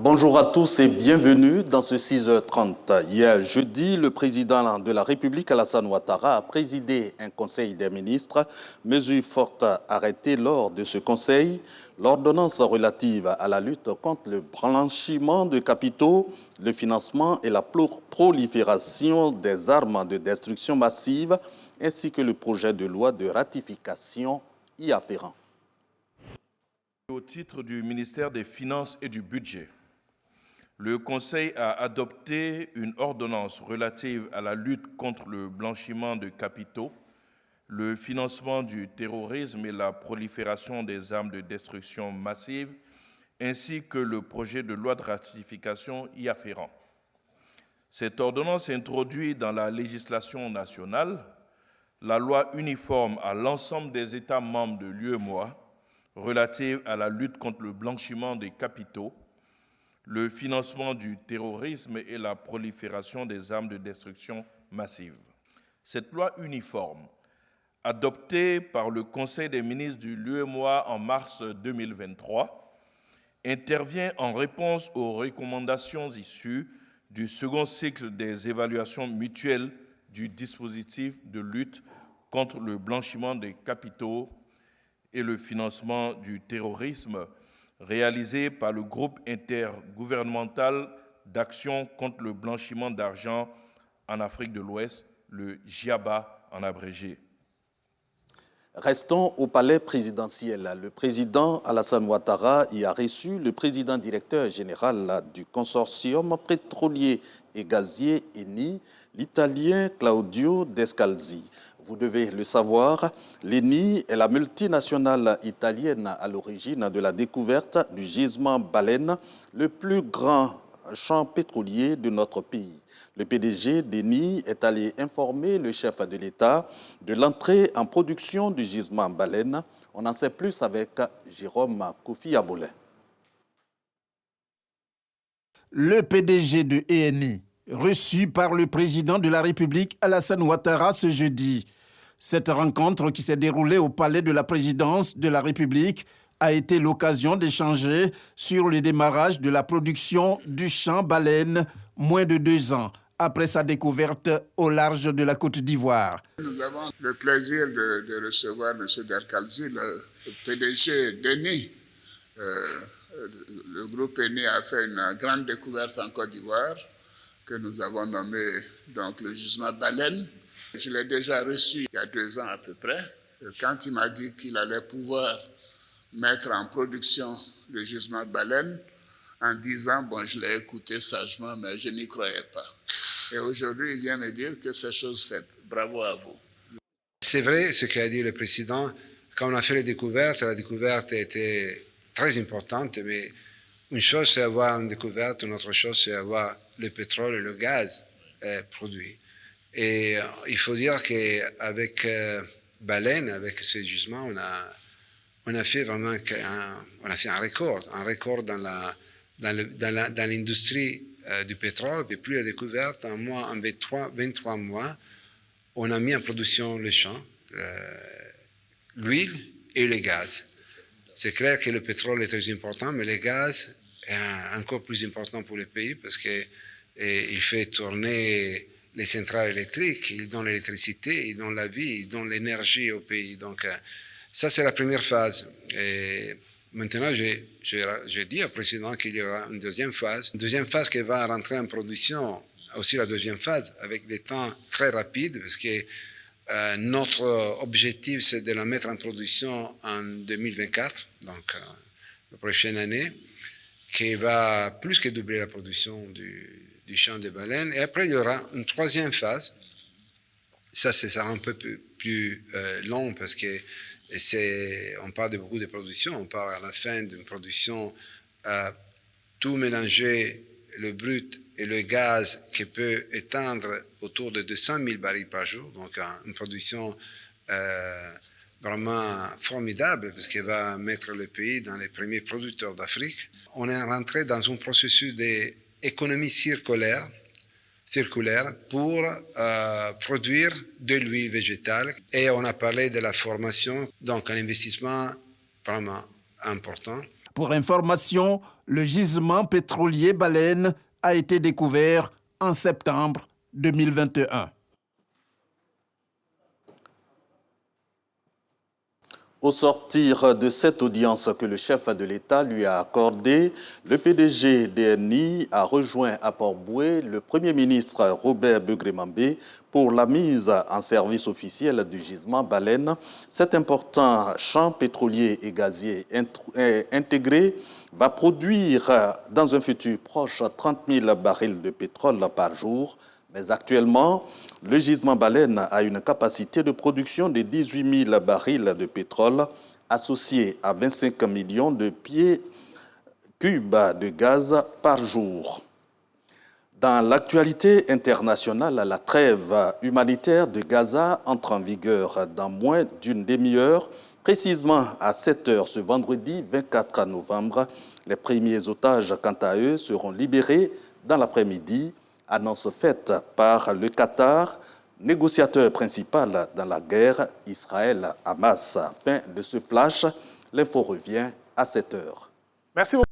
Bonjour à tous et bienvenue dans ce 6h30. Hier jeudi, le président de la République, Alassane Ouattara, a présidé un conseil des ministres. Mesure forte arrêtée lors de ce conseil, l'ordonnance relative à la lutte contre le blanchiment de capitaux, le financement et la prolifération des armes de destruction massive, ainsi que le projet de loi de ratification y afférent. Au titre du ministère des Finances et du Budget, le Conseil a adopté une ordonnance relative à la lutte contre le blanchiment de capitaux, le financement du terrorisme et la prolifération des armes de destruction massive, ainsi que le projet de loi de ratification y afférent. Cette ordonnance introduit dans la législation nationale la loi uniforme à l'ensemble des États membres de l'UEMOA relative à la lutte contre le blanchiment des capitaux, le financement du terrorisme et la prolifération des armes de destruction massive. Cette loi uniforme, adoptée par le Conseil des ministres de l'UEMOA en mars 2023, intervient en réponse aux recommandations issues du second cycle des évaluations mutuelles du dispositif de lutte contre le blanchiment des capitaux et le financement du terrorisme réalisé par le groupe intergouvernemental d'action contre le blanchiment d'argent en Afrique de l'Ouest, le GIABA en abrégé. Restons au palais présidentiel. Le président Alassane Ouattara y a reçu le président directeur général du consortium pétrolier et gazier ENI, l'italien Claudio Descalzi. Vous devez le savoir, l'ENI est la multinationale italienne à l'origine de la découverte du gisement Baleine, le plus grand champ pétrolier de notre pays. Le PDG d'ENI est allé informer le chef de l'État de l'entrée en production du gisement Baleine. On en sait plus avec Jérôme Kofi Abolin. Le PDG de ENI, reçu par le président de la République Alassane Ouattara ce jeudi. Cette rencontre qui s'est déroulée au palais de la présidence de la République a été l'occasion d'échanger sur le démarrage de la production du champ Baleine moins de 2 ans après sa découverte au large de la Côte d'Ivoire. Nous avons le plaisir de recevoir M. Descalzi, le PDG d'ENI. Le groupe ENI a fait une grande découverte en Côte d'Ivoire que nous avons nommée donc, le gisement Baleine. Je l'ai déjà reçu il y a 2 ans à peu près. Quand il m'a dit qu'il allait pouvoir mettre en production le gisement Baleine, en disant, bon, je l'ai écouté sagement, mais je n'y croyais pas. Et aujourd'hui, il vient me dire que c'est chose faite. Bravo à vous. C'est vrai ce qu'a dit le président. Quand on a fait la découverte était très importante, mais une chose c'est avoir une découverte, une autre chose c'est avoir le pétrole et le gaz produits. Et il faut dire qu'avec Baleine, avec ce gisement, on a fait vraiment un record dans l'industrie du pétrole. Depuis la découverte, en 23 mois, on a mis en production le champ, l'huile et le gaz. C'est clair que le pétrole est très important, mais le gaz est encore plus important pour le pays parce qu'il fait tourner les centrales électriques, il donne l'électricité, il donne la vie, il donne l'énergie au pays. Donc, ça, c'est la première phase. Et maintenant, je dis au président qu'il y aura une deuxième phase qui va rentrer en production, aussi la deuxième phase, avec des temps très rapides, parce que notre objectif, c'est de la mettre en production en 2024, donc la prochaine année, qui va plus que doubler la production du champ de Baleine. Et après, il y aura une troisième phase. Ça sera un peu plus long parce que on parle de beaucoup de production. On parle à la fin d'une production tout mélanger, le brut et le gaz qui peut éteindre autour de 200 000 barils par jour. Donc, une production vraiment formidable parce qu'elle va mettre le pays dans les premiers producteurs d'Afrique. On est rentré dans un processus d'économie circulaire pour produire de l'huile végétale. Et on a parlé de la formation, donc un investissement vraiment important. Pour information, le gisement pétrolier Baleine a été découvert en septembre 2021. Au sortir de cette audience que le chef de l'État lui a accordée, le PDG d'ENI a rejoint à Port-Bouët le Premier ministre Robert Begré-Mambé pour la mise en service officiel du gisement Baleine. Cet important champ pétrolier et gazier intégré va produire dans un futur proche 30 000 barils de pétrole par jour. Mais actuellement, le gisement Baleine a une capacité de production de 18 000 barils de pétrole associé à 25 millions de pieds cubes de gaz par jour. Dans l'actualité internationale, la trêve humanitaire de Gaza entre en vigueur dans moins d'une demi-heure, précisément à 7 heures ce vendredi 24 novembre. Les premiers otages, quant à eux, seront libérés dans l'après-midi. Annonce faite par le Qatar, négociateur principal dans la guerre Israël-Hamas. Fin de ce flash, l'info revient à 7 heures. Merci beaucoup.